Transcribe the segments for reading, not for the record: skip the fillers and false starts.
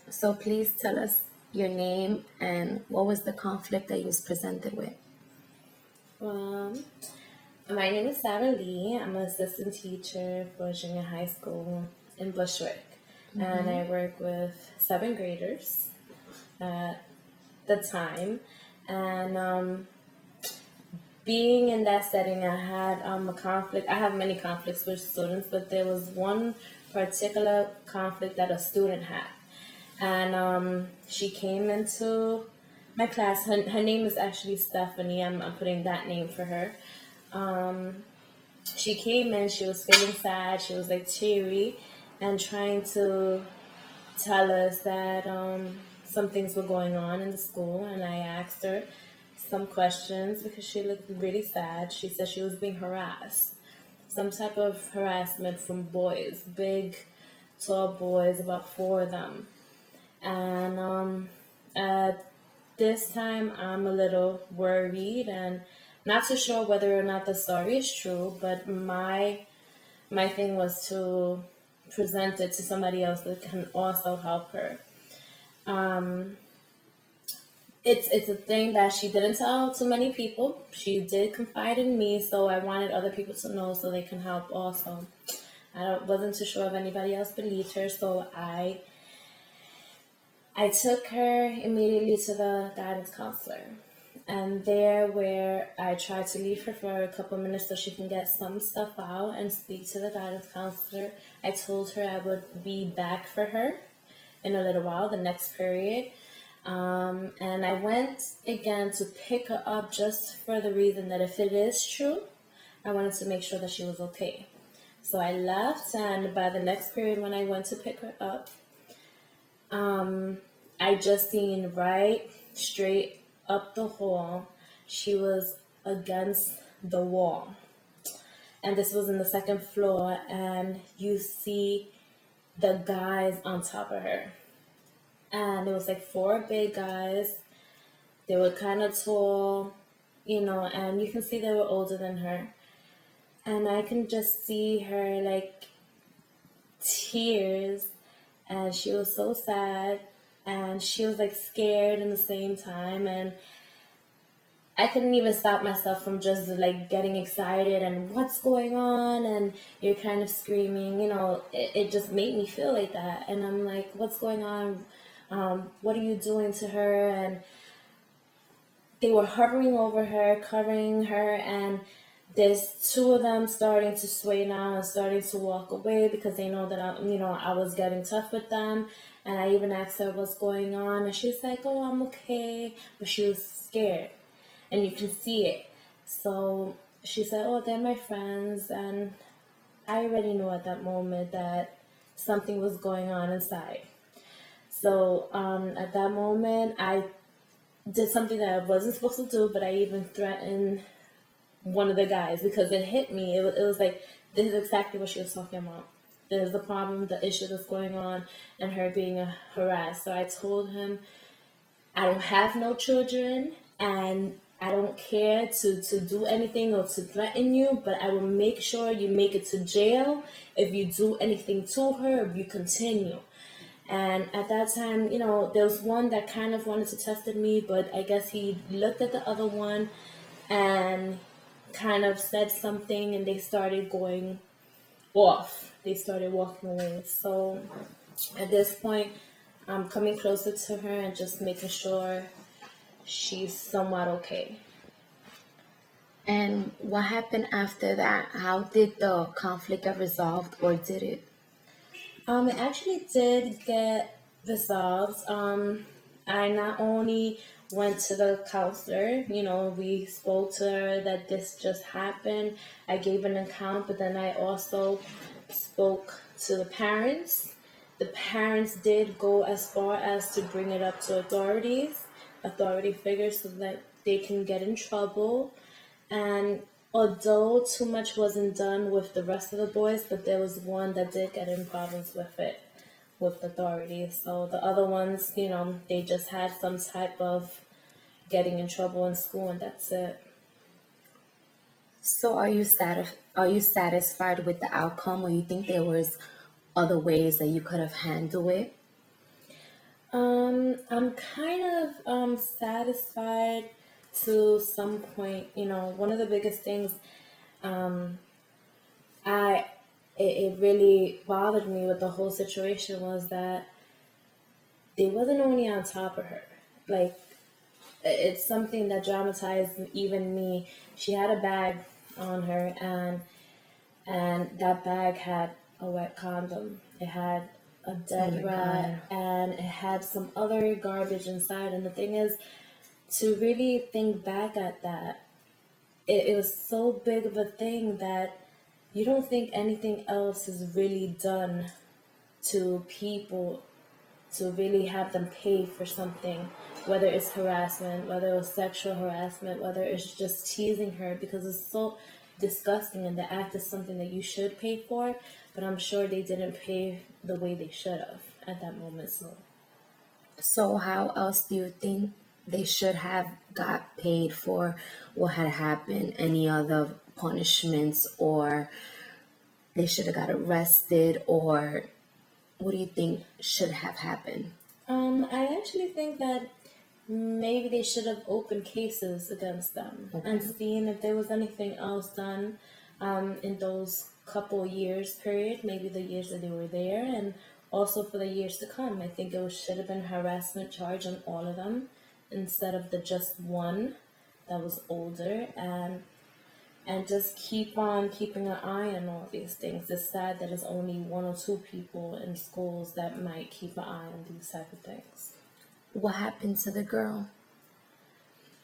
So please tell us your name and what was the conflict that you was presented with. Um, my name is Sarah Lee. I'm an assistant teacher for junior high school in Bushwick, and I work with seventh graders at the time. And being in that setting, I had a conflict. I have many conflicts with students, but there was one particular conflict that a student had. And she came into my class. Her name is actually Stephanie. I'm putting that name for her. She came in, she was feeling sad, she was like teary and trying to tell us that some things were going on in the school. And I asked her some questions because she looked really sad. She said she was being harassed, some type of harassment from boys, big, tall boys, about four of them. And at this time, I'm a little worried and not so sure whether or not the story is true. But my thing was to present it to somebody else that can also help her. Um, it's a thing that she didn't tell to many people. She did confide in me, so I wanted other people to know so they can help also. Wasn't too sure if anybody else believed her, so I took her immediately to the guidance counselor. And there, where I tried to leave her for a couple minutes so she can get some stuff out and speak to the guidance counselor, I told her I would be back for her in a little while, the next period. And I went again to pick her up just for the reason that if it is true, I wanted to make sure that she was okay. So I left, and by the next period, when I went to pick her up, I just seen right straight up the hall. She was against the wall. And this was in the second floor, and you see the guys on top of her. And it was like four big guys. They were kind of tall, and you can see they were older than her. And I can just see her like tears, and she was so sad, and she was like scared in the same time. And I couldn't even stop myself from just like getting excited and what's going on, and you're kind of screaming, it just made me feel like that. And I'm like, what's going on? What are you doing to her? And they were hovering over her, covering her, and there's two of them starting to sway now and starting to walk away because they know that I was getting tough with them. And I even asked her what's going on, and she's like, "Oh, I'm okay," but she was scared, and you can see it. So she said, "Oh, they're my friends," and I already knew at that moment that something was going on inside. So at that moment, I did something that I wasn't supposed to do, but I even threatened one of the guys because it hit me. It was like, this is exactly what she was talking about. There's the problem, the issue that's going on, and her being harassed. So I told him, I don't have no children, and I don't care to do anything or to threaten you, but I will make sure you make it to jail if you do anything to her, if you continue. And at that time, there was one that kind of wanted to test me, but I guess he looked at the other one and kind of said something, and they started going off. They started walking away. So at this point, I'm coming closer to her and just making sure she's somewhat okay. And what happened after that? How did the conflict get resolved, or did it? It actually did get resolved. I not only went to the counselor, we spoke to her that this just happened. I gave an account, but then I also spoke to the parents. The parents did go as far as to bring it up to authority figures, so that they can get in trouble. And although too much wasn't done with the rest of the boys, but there was one that did get in problems with it, with authorities. So the other ones, they just had some type of getting in trouble in school, and that's it. So are you satisfied with the outcome, or you think there was other ways that you could have handled it? I'm kind of satisfied to some point. You know, one of the biggest things um I it really bothered me with the whole situation was that they wasn't only on top of her. Like it's something that dramatized even me. She had a bag on her, and that bag had a wet condom. It had a Oh my dead God. rat, and it had some other garbage inside. And the thing is, to really think back at that, it was so big of a thing that you don't think anything else is really done to people to really have them pay for something, whether it's harassment, whether it was sexual harassment, whether it's just teasing her, because it's so disgusting and the act is something that you should pay for, but I'm sure they didn't pay the way they should have at that moment. So So how else do you think they should have got paid for what had happened? Any other punishments, or they should have got arrested, or what do you think should have happened? I actually think that maybe they should have opened cases against them Okay. and seen if there was anything else done in those couple years period, maybe the years that they were there, and also for the years to come. I think should have been harassment charge on all of them instead of the just one that was older, and just keep on keeping an eye on all these things. It's sad that it's only one or two people in schools that might keep an eye on these type of things. What happened to the girl?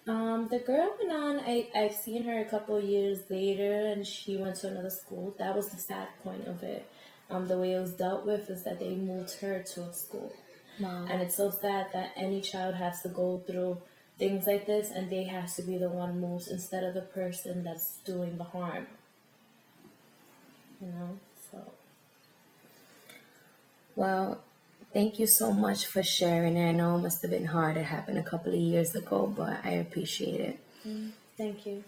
The girl went on. I've seen her a couple of years later, and she went to another school. That was the sad point of it. The way it was dealt with is that they moved her to a school, Wow. and it's so sad that any child has to go through things like this, and they have to be the one moved instead of the person that's doing the harm. You know, so. Well, thank you so much for sharing it. I know it must have been hard. It happened a couple of years ago, but I appreciate it. Thank you.